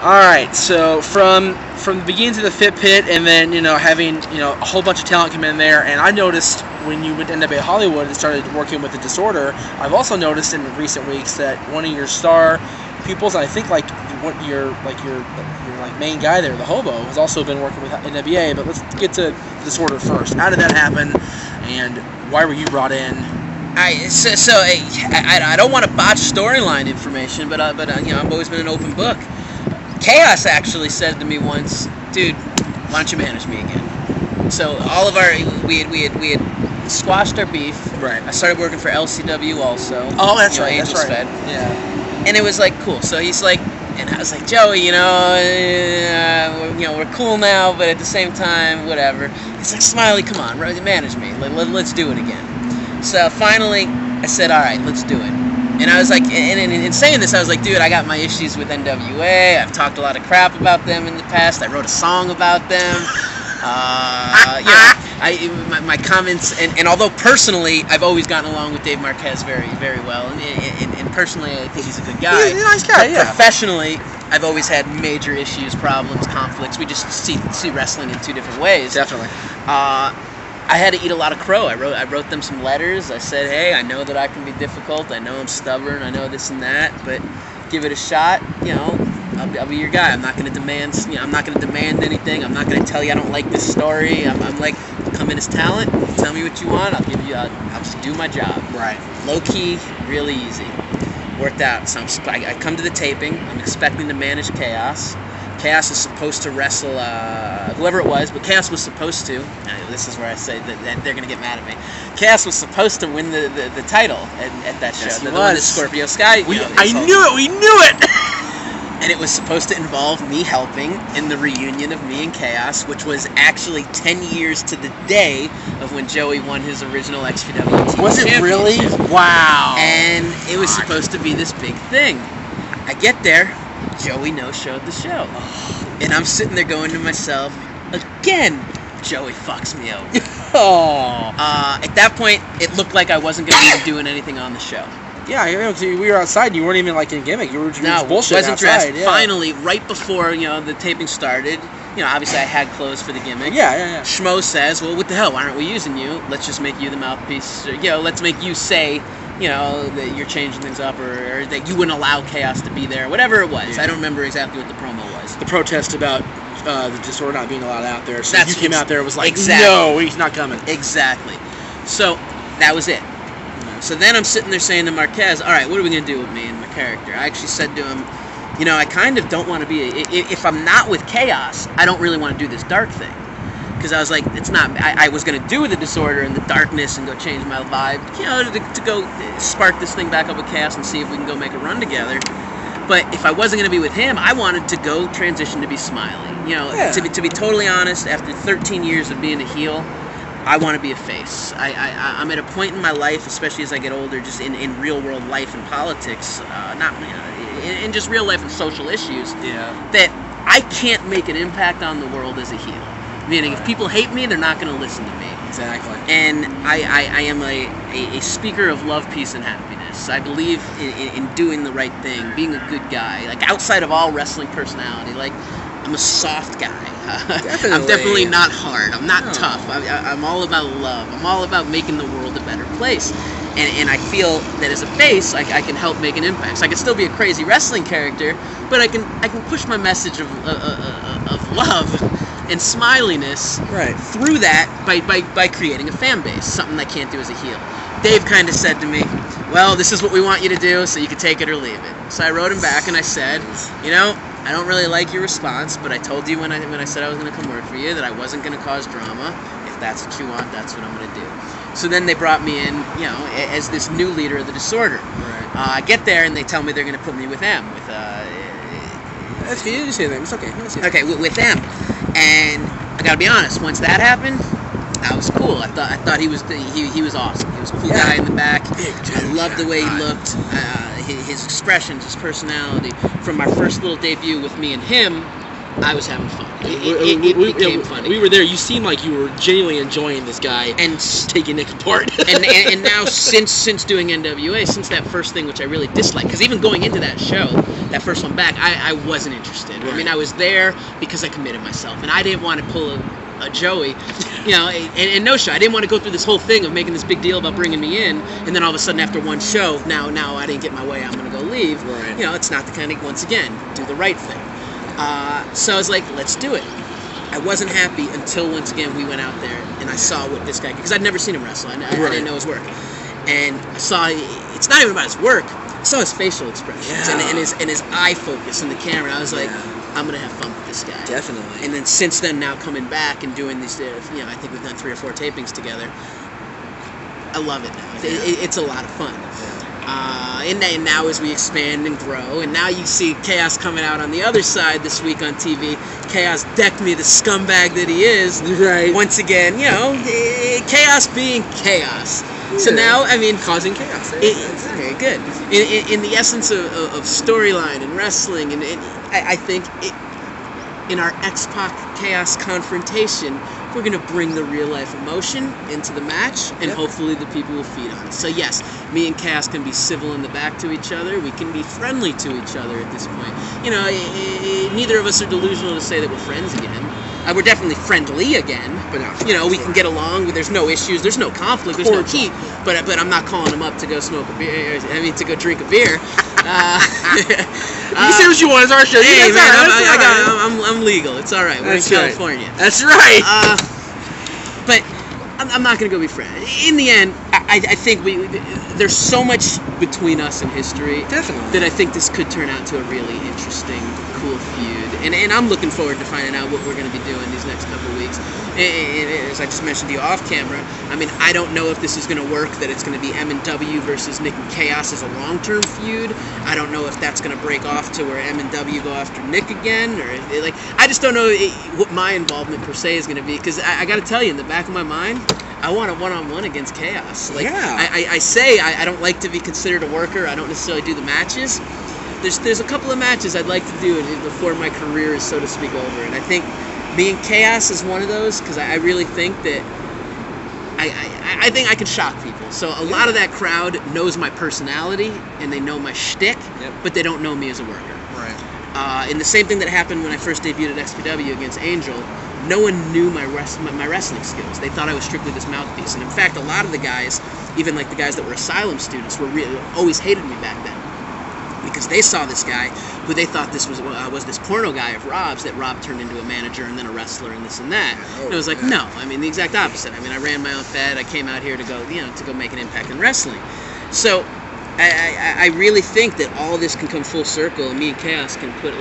All right, so from the beginning to the Fit Pit, and then having a whole bunch of talent come in there, and I noticed when you went to NWA Hollywood and started working with the Disorder, I've also noticed in recent weeks that one of your star pupils, and I think your main guy there, the Hobo, has also been working with NWA. But let's get to the Disorder first. How did that happen, and why were you brought in? I don't want to botch storyline information, but I've always been an open book. Chaos actually said to me once, "Dude, why don't you manage me again?" So all of we had squashed our beef. Right. I started working for LCW also. Oh, that's right. Angels that's right. Fed. Yeah. And it was like cool. So he's like, and I was like, Joey, we're cool now, but at the same time, whatever. He's like, Smiley, come on, manage me. Let's do it again. So finally, I said, all right, let's do it. And I was like, and in saying this, I was like, dude, I got my issues with NWA. I've talked a lot of crap about them in the past. I wrote a song about them. My comments, and although personally, I've always gotten along with Dave Marquez very, very well, and personally, I think he's a good guy. He's a nice guy, yeah. Professionally, I've always had major issues, problems, conflicts. We just see wrestling in two different ways. Definitely. I had to eat a lot of crow. I wrote them some letters. I said, hey, I know that I can be difficult. I know I'm stubborn. I know this and that, but give it a shot. I'll be your guy. I'm not going to demand. I'm not going to demand anything. I'm not going to tell you I don't like this story. I'm like, come in as talent. Tell me what you want. I'll just do my job. Right. Low key, really easy. Worked out. So I come to the taping. I'm expecting to manage Chaos. Chaos is supposed to wrestle whoever it was, but Chaos was supposed to. This is where I say that they're going to get mad at me. Chaos was supposed to win the title at that show. Yes, he the one that was. Scorpio Sky. I knew it. We knew it. And it was supposed to involve me helping in the reunion of me and Chaos, which was actually 10 years to the day of when Joey won his original XPW TV Was it really? Championship. Wow. And it was supposed to be this big thing. I get there, Joey no-showed the show. And I'm sitting there going to myself, again, Joey fucks me over. At that point, it looked like I wasn't going to be doing anything on the show. Yeah, we were outside. And you weren't even like in gimmick. You were just bullshitting wasn't outside. dressed. Yeah. Finally, right before the taping started, obviously I had clothes for the gimmick. Yeah. Schmo says, "Well, what the hell? Why aren't we using you? Let's just make you the mouthpiece. Let's make you say, that you're changing things up, or that you wouldn't allow Chaos to be there. Whatever it was. Yeah. I don't remember exactly what the promo was. The protest about the Disorder not being allowed out there. So you came out there and was like, exactly. No, he's not coming. Exactly. So that was it. So then I'm sitting there saying to Marquez, all right, what are we going to do with me and my character? I actually said to him, I kind of don't want to be, if I'm not with Chaos, I don't really want to do this dark thing. Because I was like, it's not, I was going to do the Disorder and the darkness and go change my vibe, to go spark this thing back up with Chaos and see if we can go make a run together. But if I wasn't going to be with him, I wanted to go transition to be Smiley. To be totally honest, after 13 years of being a heel, I want to be a face. I'm at a point in my life, especially as I get older, just in real world life and politics, in just real life and social issues, that I can't make an impact on the world as a heel. Meaning, if people hate me, they're not going to listen to me. Exactly. And I am a speaker of love, peace, and happiness. I believe in doing the right thing, being a good guy. Like, outside of all wrestling personality, like, I'm a soft guy. Definitely. I'm definitely not hard. I'm not tough. I'm all about love. I'm all about making the world a better place. And I feel that as a face, I can help make an impact. So I can still be a crazy wrestling character, but I can push my message of love and smiliness through that by creating a fan base, something I can't do as a heel. Dave kind of said to me, well, this is what we want you to do, so you can take it or leave it. So I wrote him back and I said, I don't really like your response, but I told you when I said I was going to come work for you that I wasn't going to cause drama. If that's what you want, that's what I'm going to do. So then they brought me in, as this new leader of the Disorder. Right. I get there and they tell me they're going to put me with M. That's good. You say that. It's okay. Okay, with M. And I got to be honest, once that happened, I was cool. I thought he was awesome. He was a cool guy in the back. I loved the way he looked, his expressions, his personality. From our first little debut with me and him, I was having fun. It became funny. We were there. You seemed like you were genuinely enjoying this guy and taking Nick apart. and now since doing NWA, since that first thing, which I really disliked, because even going into that show, that first one back, I wasn't interested. Right. I mean, I was there because I committed myself, and I didn't want to pull a Joey, you know, and no show. I didn't want to go through this whole thing of making this big deal about bringing me in, and then all of a sudden after one show, now I didn't get my way, I'm going to go leave. Right. You know, it's not the kind of, once again, do the right thing. So I was like, let's do it. I wasn't happy until once again we went out there and I saw what this guy, because I'd never seen him wrestle. I didn't know his work, and I saw it's not even about his work. I saw his facial expressions and his eye focus in the camera. I was like, I'm gonna have fun with this guy. Definitely. And then since then, now coming back and doing these, you know, I think we've done 3 or 4 tapings together. I love it now. It's a lot of fun. And now as we expand and grow, and now you see Chaos coming out on the other side this week on TV. Chaos decked me, the scumbag that he is. Right. Once again, you know, Chaos being Chaos. So now, I mean, causing chaos. Very good. In the essence of storyline and wrestling, and I think in our X-Pac Chaos confrontation, we're going to bring the real-life emotion into the match, and hopefully the people will feed on it. So yes, me and Chaos can be civil in the back to each other. We can be friendly to each other at this point. You know, neither of us are delusional to say that we're friends again. We're definitely friendly again, but you know, we can get along. There's no issues. There's no conflict. There's no heat. But I'm not calling him up to go smoke a beer. I mean, to go drink a beer. You say what you want. It's our show. Hey man, I'm legal. It's all right. We're in California. That's right. But I'm not gonna go be friends. In the end, I think there's so much between us in history. Definitely. That I think this could turn out to a really interesting, cool feud. And I'm looking forward to finding out what we're going to be doing these next couple of weeks. And as I just mentioned to you off camera, I mean, I don't know if this is going to work, that it's going to be M&W versus Nick and Chaos as a long-term feud. I don't know if that's going to break off to where M&W go after Nick again. Or I just don't know what my involvement per se is going to be. Because I got to tell you, in the back of my mind, I want a one-on-one against Chaos. I say I don't like to be considered a worker. I don't necessarily do the matches. There's a couple of matches I'd like to do before my career is, so to speak, over. And I think being Chaos is one of those, because I really think that I think I can shock people. So a lot of that crowd knows my personality and they know my shtick, but they don't know me as a worker. Right. And the same thing that happened when I first debuted at XPW against Angel. No one knew my wrestling skills. They thought I was strictly this mouthpiece. And in fact, a lot of the guys, even like the guys that were Asylum students, always hated me back then. Because they saw this guy who they thought this was this porno guy of Rob's, that Rob turned into a manager and then a wrestler and this and that. And I was like, no, I mean the exact opposite. I mean, I ran my own fed. I came out here to go make an impact in wrestling. So I really think that all this can come full circle, and me and Chaos can put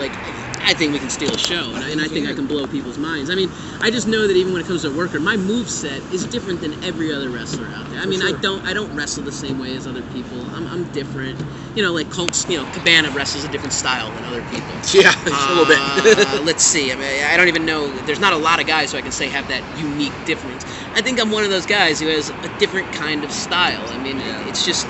I think we can steal a show, and I think I can blow people's minds. I mean, I just know that even when it comes to a worker, my moveset is different than every other wrestler out there. I mean, I don't wrestle the same way as other people. I'm different. You know, like Colts, Cabana wrestles a different style than other people. Yeah, a little bit. Let's see. I mean, I don't even know. There's not a lot of guys who I can say have that unique difference. I think I'm one of those guys who has a different kind of style. I mean, it's just,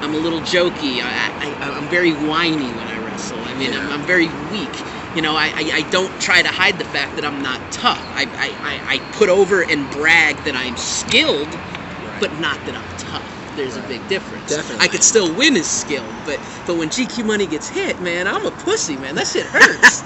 I'm a little jokey. I'm very whiny when I wrestle. I mean, I'm very weak. You know, I don't try to hide the fact that I'm not tough. I put over and brag that I'm skilled, but not that I'm tough. There's a big difference. Definitely. I could still win as skilled, but when GQ money gets hit, man, I'm a pussy, man. That shit hurts.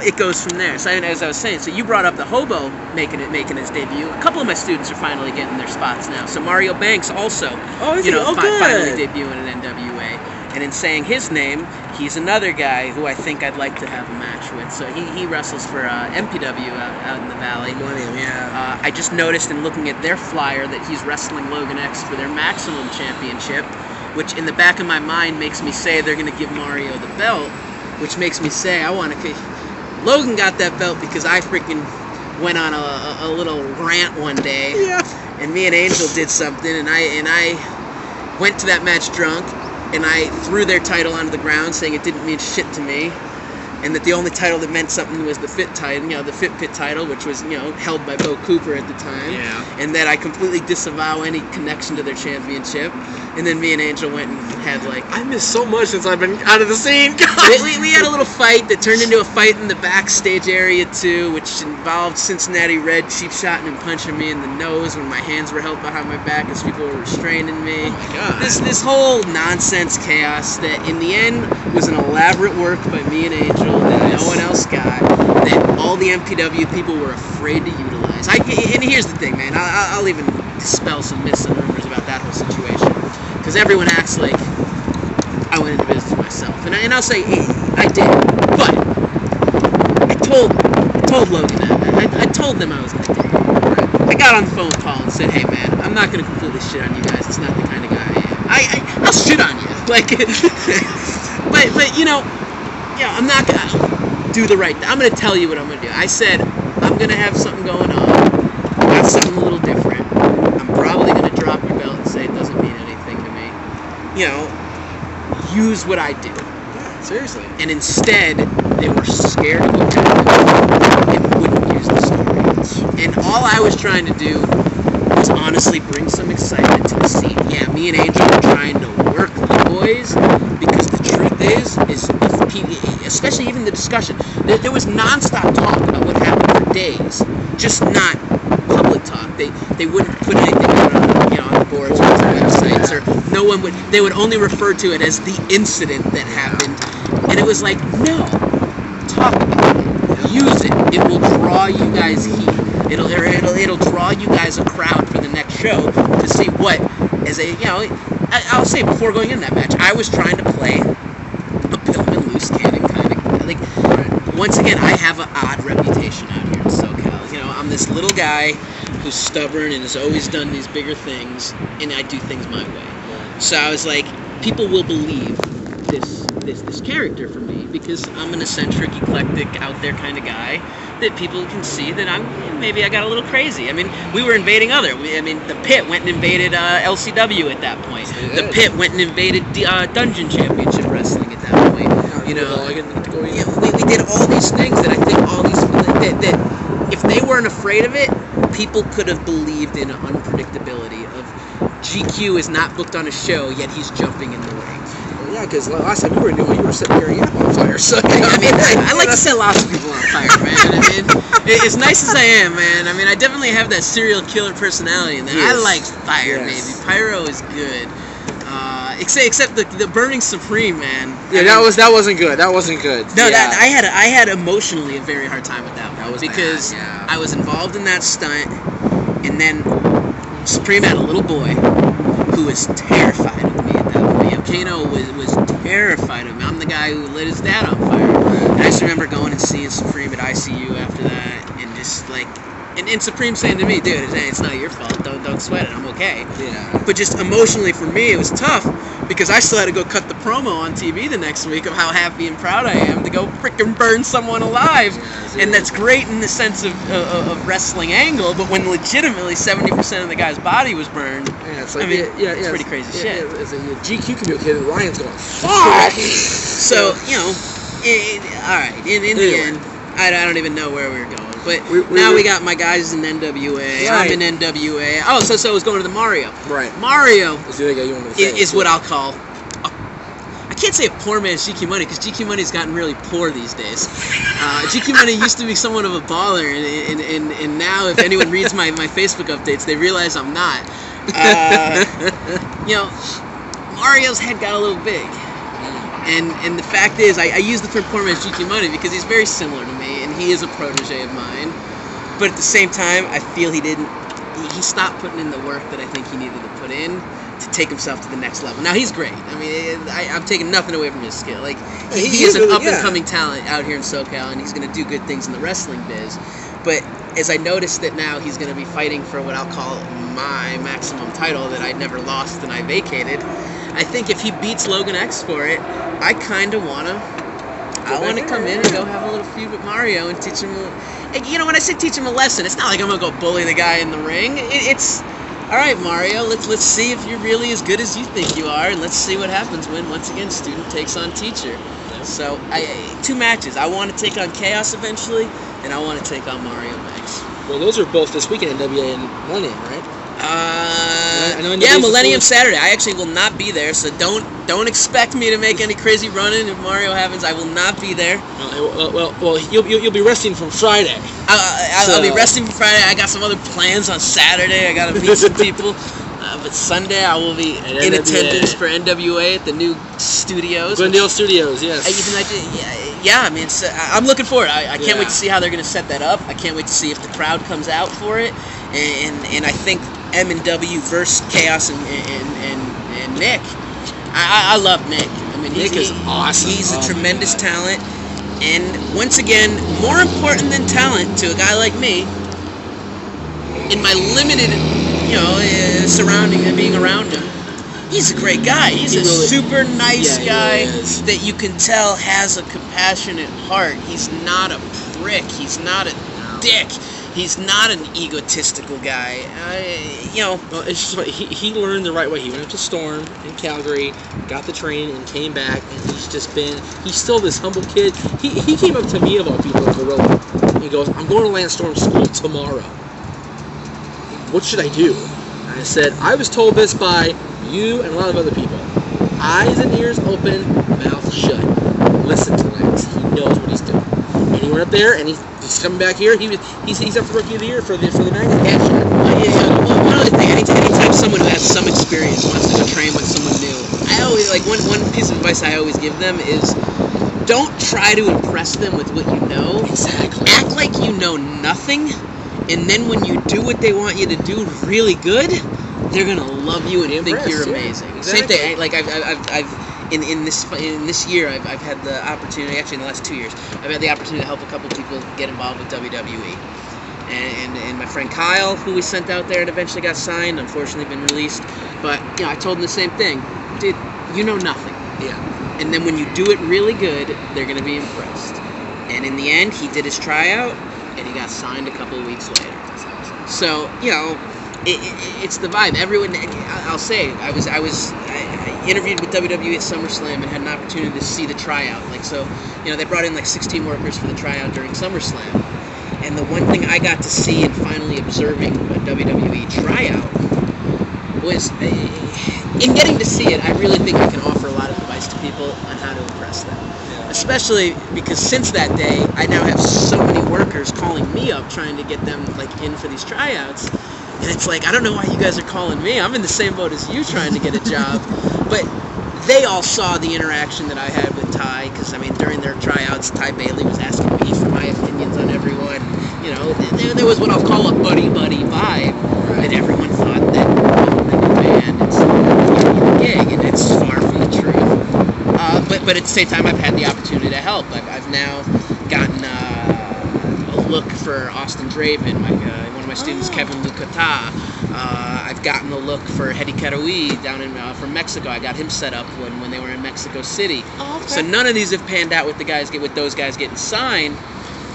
It goes from there. So as I was saying, so you brought up the hobo making his debut. A couple of my students are finally getting their spots now. So Mario Banks also, finally debuting in NWA. And in saying his name, he's another guy who I think I'd like to have a match with. So he wrestles for MPW out in the Valley. I just noticed in looking at their flyer that he's wrestling Logan X for their Maximum Championship, which in the back of my mind makes me say they're going to give Mario the belt, which makes me say I want to... Logan got that belt because I freaking went on a little rant one day. Yeah. And me and Angel did something, and I went to that match drunk, and I threw their title onto the ground saying it didn't mean shit to me. and that the only title that meant something was the Fit title, the Fit Pit title, which was, held by Bo Cooper at the time. Yeah. And that I completely disavow any connection to their championship. And then me and Angel went and had like... I missed so much since I've been out of the scene. we had a little fight that turned into a fight in the backstage area too, which involved Cincinnati Red cheap shotting and punching me in the nose when my hands were held behind my back as people were restraining me. Oh my God. This whole nonsense chaos that in the end was an elaborate work by me and Angel that no one else got, that all the MPW people were afraid to utilize. And here's the thing, man. I'll even dispel some myths and rumors about that whole situation, because everyone acts like I went into business myself, and I'll say I did, but I told Logan that. I told them I was going to do it. I got on the phone with Paul and said, hey man, I'm not going to completely shit on you guys. It's not the kind of guy I am. I'll shit on you, like, but I'm not going to do the right thing. I'm going to tell you what I'm going to do. I said I'm going to have something going on. Got something a little different. I'm probably going to drop your belt and say it doesn't mean anything to me. Use what I do. Seriously. And instead, they were scared of what happened and wouldn't use the story. And all I was trying to do was honestly bring some excitement to the scene. Yeah, me and Angel were trying to work the boys, because the truth is if people, especially even the discussion, there was nonstop talk about what happened for days, just not public talk. They wouldn't put anything on the boards or on the websites, or no one would. They would only refer to it as the incident that happened, and it was like, no, talk about it, use it. It will draw you guys heat. It'll draw you guys a crowd for the next show to see what, as a I'll say before going in that match, I was trying to play a Pillman loose cannon kind of like. Once again, I have an odd reputation out here in SoCal. I'm this little guy who's stubborn and has always done these bigger things, and I do things my way. So I was like, people will believe this character for me because I'm an eccentric, eclectic, out there kind of guy that people can see that maybe I got a little crazy. I mean, we were invading the Pit went and invaded LCW at that point. The Pit went and invaded Dungeon Championship Wrestling at that point. We did all these things that I think that if they weren't afraid of it, people could have believed in an unpredictability of GQ is not booked on a show, yet he's jumping in the ring. Yeah, because last time you were sitting here, you're on fire. So I like to set lots of people on fire, man. As nice as I am, man. I definitely have that serial killer personality, and I like fire, baby. Pyro is good. Except the Burning Supreme, man. Yeah, that wasn't good. That wasn't good. No, I had emotionally a very hard time with that one because I was involved in that stunt, and then Supreme had a little boy who was terrified of me at that point. Kano was terrified of me. I'm the guy who lit his dad on fire. And I just remember going and seeing Supreme at ICU after that, and just like. And Supreme saying to me, dude, it's not your fault. Don't sweat it. I'm okay. Yeah. But just emotionally for me, it was tough because I still had to go cut the promo on TV the next week of how happy and proud I am to go frickin' burn someone alive. Yeah, and that's great in the sense of wrestling angle, but when legitimately 70% of the guy's body was burned, it's pretty crazy shit. As a GQ can be okay, the Lion's going, fuck! So, all right, in the end, I don't even know where we were going. But now we got my guys in NWA. Right. I'm in NWA. Oh, so it was going to the Mario. Right. Mario is what I'll call. I can't say a poor man's GQ Money because GQ Money's gotten really poor these days. GQ Money used to be somewhat of a baller, and now if anyone reads my Facebook updates, they realize I'm not. Mario's head got a little big. And the fact is, I use the term poor man's GQ Money because he's very similar to me, and he is a protege of mine. But at the same time, I feel he stopped putting in the work that I think he needed to put in to take himself to the next level. Now, he's great. I'm taking nothing away from his skill. Like, he is an up-and-coming talent out here in SoCal, and he's going to do good things in the wrestling biz. But as I noticed that now he's going to be fighting for what I'll call my maximum title that I'd never lost and I vacated, I think if he beats Logan X for it, I kind of want to come in and go have a little feud with Mario and teach him. When I say teach him a lesson, it's not like I'm going to go bully the guy in the ring. All right, Mario. Let's see if you're really as good as you think you are, and let's see what happens when once again student takes on teacher. So, 2 matches. I want to take on Chaos eventually, and I want to take on Mario Max. Well, those are both this weekend, NWA and Millennium, right? Yeah, Millennium Saturday. I actually will not be there, so don't expect me to make any crazy run-in if Mario happens. I will not be there. Well, you'll be resting from Friday. I'll be resting from Friday. I got some other plans on Saturday. I got to meet some people. But Sunday I will be in attendance for NWA at the new studios. Glendale Studios, yes. I mean, I'm looking forward. I can't wait to see how they're going to set that up. I can't wait to see if the crowd comes out for it. And I think M&W versus Chaos and Nick. I love Nick. I mean, Nick is awesome. He's a tremendous talent. And once again, more important than talent to a guy like me, in my limited, surrounding and being around him, he's a great guy. He's a super nice guy that you can tell has a compassionate heart. He's not a prick. He's not a dick. He's not an egotistical guy. Well, it's just he learned the right way. He went up to Storm in Calgary, got the training, and came back. And he's still this humble kid. He came up to me of all people at Gorilla. He goes, "I'm going to Lance Storm's school tomorrow. What should I do?" And I said, "I was told this by you and a lot of other people. Eyes and ears open, mouth shut. Listen to Lance. He knows what he's doing." And he went up there, and he's coming back here. He's up for Rookie of the Year for the magazine. Well, one other thing. Anytime someone who has some experience wants to go train with someone new, I always one piece of advice I always give them is, don't try to impress them with what you know. Exactly. Act like you know nothing, and then when you do what they want you to do really good, they're gonna love you and think you're amazing. Exactly. Same thing. Like in this year, I've had the opportunity. Actually, in the last 2 years, I've had the opportunity to help a couple people get involved with WWE. And my friend Kyle, who we sent out there and eventually got signed, unfortunately been released. But I told him the same thing, dude. You know nothing. Yeah. And then when you do it really good, they're gonna be impressed. And in the end, he did his tryout, and he got signed a couple of weeks later. So it's the vibe. Everyone, I'll say, I interviewed with WWE at SummerSlam and had an opportunity to see the tryout. They brought in 16 workers for the tryout during SummerSlam. And the one thing I got to see and finally observing a WWE tryout was, in getting to see it, I really think I can offer a lot of advice to people on how to impress them. Yeah. Especially because since that day, I now have so many workers calling me up trying to get them in for these tryouts. And it's I don't know why you guys are calling me. I'm in the same boat as you trying to get a job. But they all saw the interaction that I had with Ty, because, during their tryouts, Ty Bailey was asking me for my opinions on everyone. There was what I'll call a buddy-buddy vibe, that everyone thought that, the new band, it's the gig, and it's far from the truth. But at the same time, I've had the opportunity to help. I've now gotten a look for Austin Draven, one of my students, Kevin Lucata. I've gotten a look for Hedy Karawi down from Mexico. I got him set up when they were in Mexico City. Oh, okay. So none of these have panned out with those guys getting signed,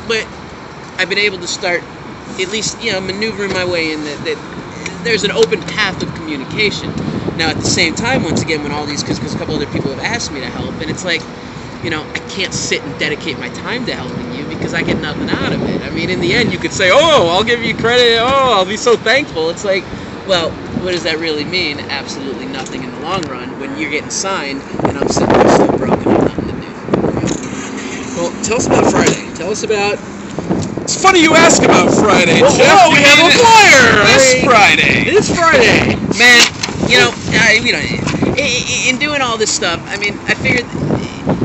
but I've been able to start at least maneuvering my way in that there's an open path of communication. Now at the same time, once again, when all these, because a couple other people have asked me to help, and it's I can't sit and dedicate my time to helping you because I get nothing out of it. In the end, you could say, "Oh, I'll give you credit. Oh, I'll be so thankful." It's well, what does that really mean? Absolutely nothing in the long run when you're getting signed and I'm sitting there still broken and nothing to do. Well, tell us about Friday. Tell us about... It's funny you ask about Friday, Jeff. We have a flyer! This Friday. This Friday. Man, in doing all this stuff, I figured...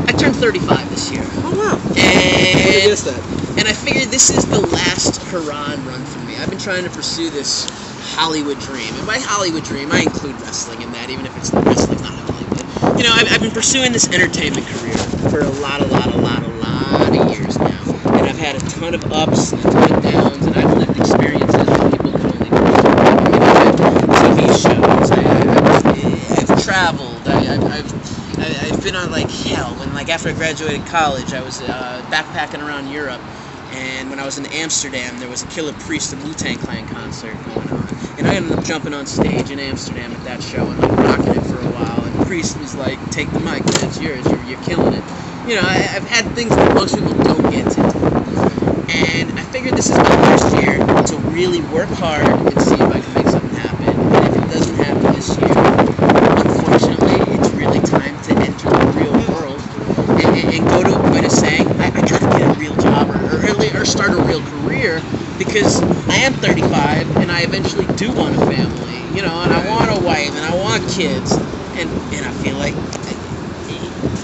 I turned 35 this year. Oh, wow. I would have guessed that. And I figured this is the last hurrah run for me. I've been trying to pursue this Hollywood dream. And by Hollywood dream, I include wrestling in that, even if wrestling's not Hollywood. I've been pursuing this entertainment career for a lot of years now. And I've had a ton of ups and a ton of downs, and I've lived experiences that people can only dream. I've had TV shows, I've traveled, I've been on hell. When after I graduated college, I was backpacking around Europe, and when I was in Amsterdam, there was a Killer Priest of Wu-Tang Clan concert going on. And I ended up jumping on stage in Amsterdam at that show and like rocking it for a while. And the priest was like, "Take the mic, man, it's yours. You're killing it." You know, I've had things that most people don't get to. And I figured this is my first year to really work hard and see if I can make something happen. And if it doesn't happen this year, unfortunately, it's really time to enter the real world and go to a point of saying, I gotta get a real job or start a real career, because I am 35 and I eventually do want a family, you know, and I want a wife and I want kids. And I feel like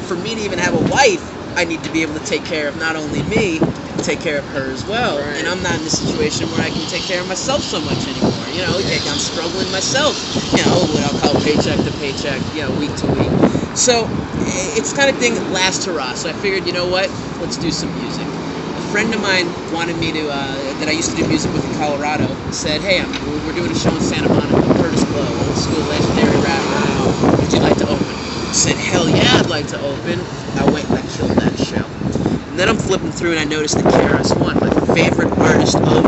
for me to even have a wife, I need to be able to take care of not only me, take care of her as well. Right. And I'm not in a situation where I can take care of myself so much anymore. You know, I'm struggling myself. You know, what I'll call paycheck to paycheck, you know, week to week. So it's kind of thing that lasts hurrah. So I figured, you know what? Let's do some music. A friend of mine wanted me to, that I used to do music with in Colorado, said, "Hey, we're doing a show in Santa Monica, Curtis Blow, old school legendary rapper. Would you like to open?" I said, "Hell yeah, I'd like to open." I went and I killed that show. And then I'm flipping through and I noticed that KRS-One, my favorite artist of all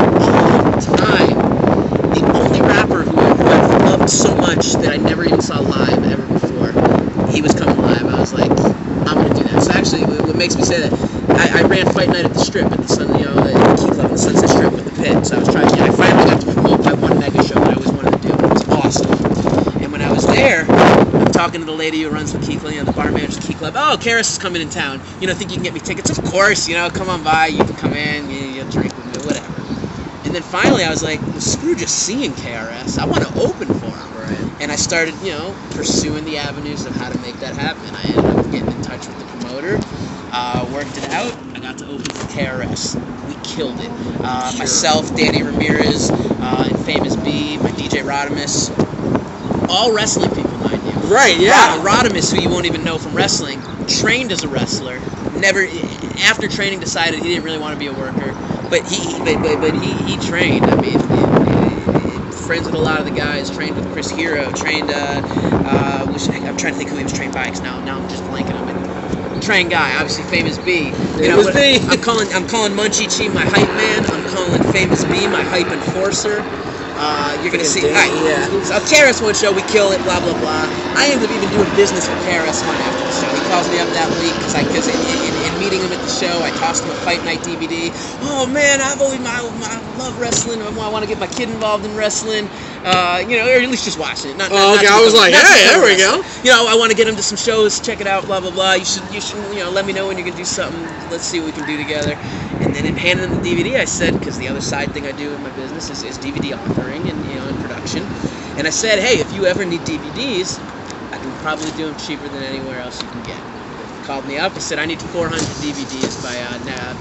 time, the only rapper who I've loved so much that I never even saw live ever before, he was coming live. I was like, I'm going to do that. So actually, what makes me say that, I ran Fight Night at the Strip at the Key Club on the Sunset Strip with the Pit. So I was trying to, I finally got to promote my one mega show that I always wanted to do. It was awesome. And when I was there, I'm talking to the lady who runs the Key Club, you know, the bar manager of the Key Club. "Oh, Karis is coming in town. You know, think you can get me tickets?" "Of course, you know, come on by. You can come in, you'll drink with me, whatever." And then finally I was like, well, screw just seeing KRS. I want to open for him. Right. And I started, you know, pursuing the avenues of how to make that happen. I ended up getting in touch with the promoter, worked it out. I got to open for KRS. We killed it. Sure. Myself, Danny Ramirez, and Famous B, my DJ Rodimus, all wrestling people, mind you. Right, yeah. Rodimus, who you won't even know from wrestling, trained as a wrestler. Never, after training, decided he didn't really want to be a worker. But he trained. I mean, friends with a lot of the guys. Trained with Chris Hero. Trained. I'm trying to think who he was trained by. Cause now I'm just blanking on it. Trained guy, obviously Famous B. You know, B. I'm calling Munchie Chi my hype man. I'm calling Famous B my hype enforcer. You're gonna see. Yeah. So KRS-One show, we kill it. Blah blah blah. I ended up even doing business with KRS-One after the show. He calls me up that week because in meeting him at the show, I tossed him a Fight Night DVD. "Oh man, I love wrestling. I want to get my kid involved in wrestling. You know, or at least just watching it. Okay, I was like, hey, there we go. You know, I want to get him to some shows. Check it out. Blah blah blah. You should you know, let me know when you can do something. Let's see what we can do together." And then in handing him the DVD, I said, because the other side thing I do in my business is DVD authoring and, you know, and production. And I said, "Hey, if you ever need DVDs, I can probably do them cheaper than anywhere else you can get." He called me up. He said, "I need 400 DVDs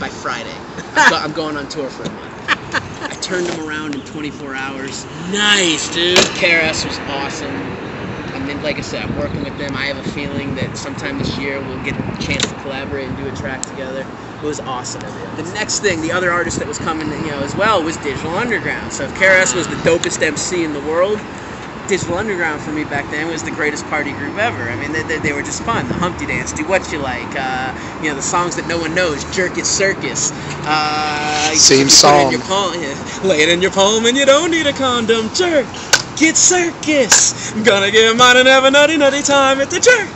by Friday. I'm going on tour for a month." I turned them around in 24 hours. Nice, dude. KRS was awesome. And then, like I said, I'm working with them. I have a feeling that sometime this year we'll get a chance to collaborate and do a track together. It was awesome. The next thing, the other artist that was coming, you know, as well was Digital Underground. So if KRS was the dopest MC in the world, Digital Underground for me back then was the greatest party group ever. I mean, they were just fun. The Humpty Dance, Do What You Like, you know, the songs that no one knows, Jerk It Circus. Same song. Lay it in your palm and you don't need a condom. Jerk It Circus. I'm gonna get mine and have a nutty time at the Jerk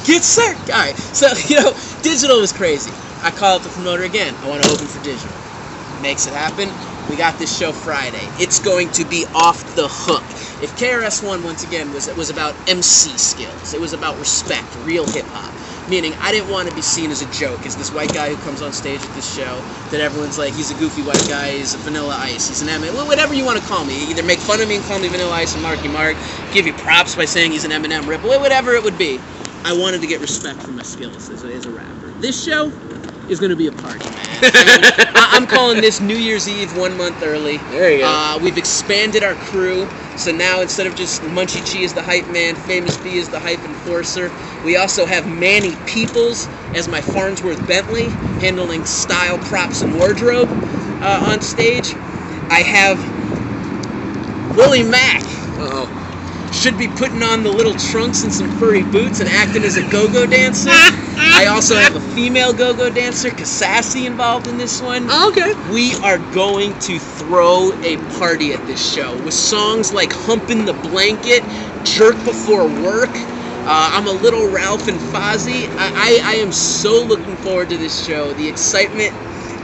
It Circus. All right, so, you know, Digital was crazy. I call up the promoter again. I want to open for Digital. Makes it happen. We got this show Friday. It's going to be off the hook. If KRS-One, once again, was about MC skills, it was about respect, real hip-hop. Meaning, I didn't want to be seen as a joke, as this white guy who comes on stage at this show, that everyone's like, he's a goofy white guy, he's a Vanilla Ice, he's an Eminem, whatever you want to call me. Either make fun of me and call me Vanilla Ice and Marky Mark, give you props by saying he's an Eminem rip, whatever it would be. I wanted to get respect for my skills as a rapper. This show is going to be a party, man. I mean, I'm calling this New Year's Eve 1 month early. There you go. We've expanded our crew, so now instead of just Munchie Chi as the hype man, Famous B as the hype enforcer, we also have Manny Peoples as my Farnsworth Bentley, handling style, props, and wardrobe on stage. I have Willie Mack. Uh-oh. Should be putting on the little trunks and some furry boots and acting as a go-go dancer. I I also have a female go-go dancer, Sassy, involved in this one. Oh, okay. We are going to throw a party at this show with songs like Humpin' the Blanket, Jerk Before Work, I'm a Little Ralph and Fozzie. I am so looking forward to this show. The excitement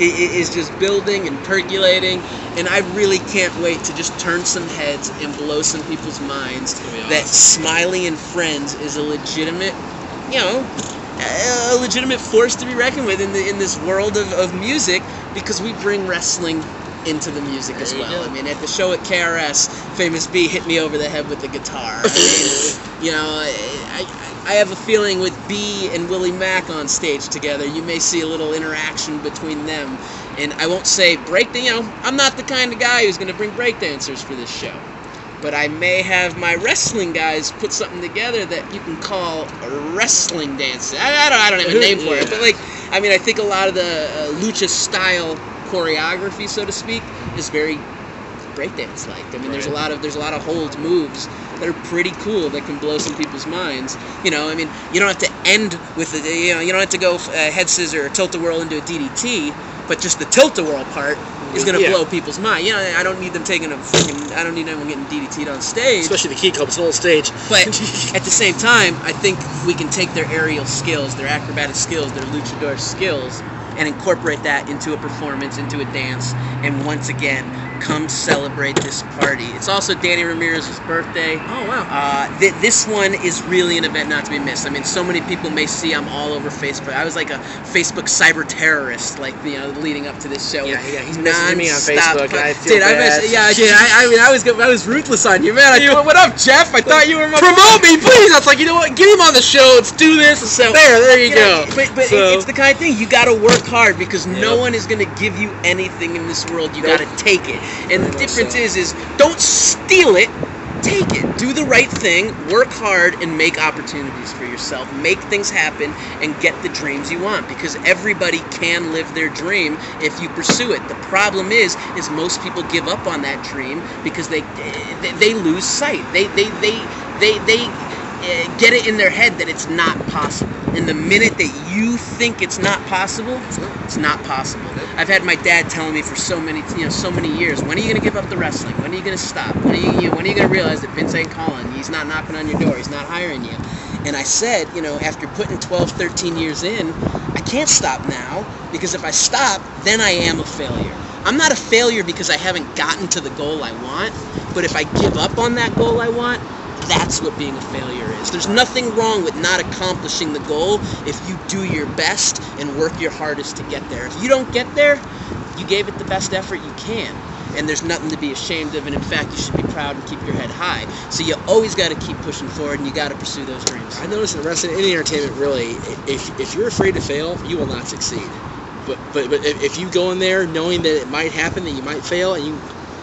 is just building and percolating, and I really can't wait to just turn some heads and blow some people's minds that Smiley and Friends is a legitimate, a legitimate force to be reckoned with in this world of music, because we bring wrestling into the music as well. I mean, at the show at KRS, Famous B hit me over the head with the guitar. I mean, I have a feeling with B and Willie Mack on stage together, you may see a little interaction between them. And I won't say I'm not the kind of guy who's going to bring breakdancers for this show. But I may have my wrestling guys put something together that you can call a wrestling dance. I don't have a name for it, but I think a lot of the lucha style choreography, so to speak, is very breakdance like. I mean, there's a lot of hold moves that are pretty cool that can blow some people's minds. You don't have to end with you don't have to go head scissor or tilt-a-whirl into a DDT, but just the tilt-a-whirl part is going to blow people's mind. I don't need them taking I don't need anyone getting DDT'd on stage. Especially the Key Club's whole stage. But at the same time, I think we can take their aerial skills, their acrobatic skills, their luchador skills, and incorporate that into a performance, into a dance, and once again, come celebrate this party. It's also Danny Ramirez's birthday. Oh, wow. This one is really an event not to be missed. I mean, so many people may see I'm all over Facebook. I was like a Facebook cyber terrorist, leading up to this show. Yeah, he's messaging me on Facebook. I feel Dude, bad. I was ruthless on you, man. What up, Jeff? I thought you were my promote me, please. I was like, you know what? Get him on the show. Let's do this. So, there you go. But it's the kind of thing you got to work hard, because no one is going to give you anything in this world. You got to take it. And the difference is don't steal it, take it. Do the right thing, work hard, and make opportunities for yourself. Make things happen and get the dreams you want, because everybody can live their dream if you pursue it. The problem is most people give up on that dream because they lose sight. They get it in their head that it's not possible. And the minute that you think it's not possible, it's not possible. I've had my dad telling me for so many years, when are you going to give up the wrestling? When are you going to stop? When are you going to realize that Vince ain't calling? He's not knocking on your door. He's not hiring you. And I said, after putting 12, 13 years in, I can't stop now, because if I stop, then I am a failure. I'm not a failure because I haven't gotten to the goal I want, but if I give up on that goal I want, that's what being a failure is. There's nothing wrong with not accomplishing the goal if you do your best and work your hardest to get there. If you don't get there, you gave it the best effort you can. And there's nothing to be ashamed of, and in fact, you should be proud and keep your head high. So you always got to keep pushing forward, and you got to pursue those dreams. I notice in wrestling, any entertainment really, if you're afraid to fail, you will not succeed. But if you go in there knowing that it might happen, that you might fail, and you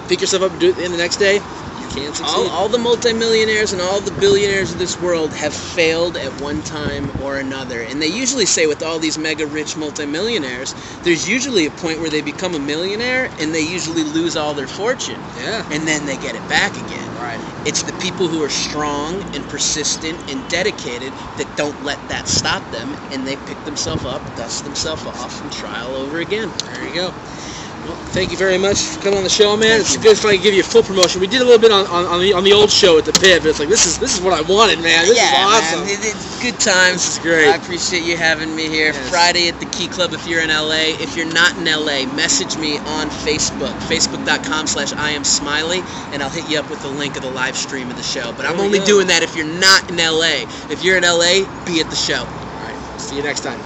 pick yourself up and do it the next day, can't succeed. All the multimillionaires and all the billionaires of this world have failed at one time or another. And they usually say with all these mega rich multimillionaires, there's usually a point where they become a millionaire and they usually lose all their fortune. Yeah. And then they get it back again. Right. It's the people who are strong and persistent and dedicated that don't let that stop them, and they pick themselves up, dust themselves off, and try all over again. There you go. Well, thank you very much for coming on the show, man. It's good if I can give you a full promotion. We did a little bit on the old show at the Pit, but it's like this is what I wanted, man. This is awesome. Man. It's good times. This is great. I appreciate you having me here. Yes. Friday at the Key Club if you're in LA. If you're not in LA, message me on Facebook, facebook.com/IamSmiley, and I'll hit you up with the link of the live stream of the show. But I'm only doing that if you're not in LA. If you're in LA, be at the show. All right. See you next time.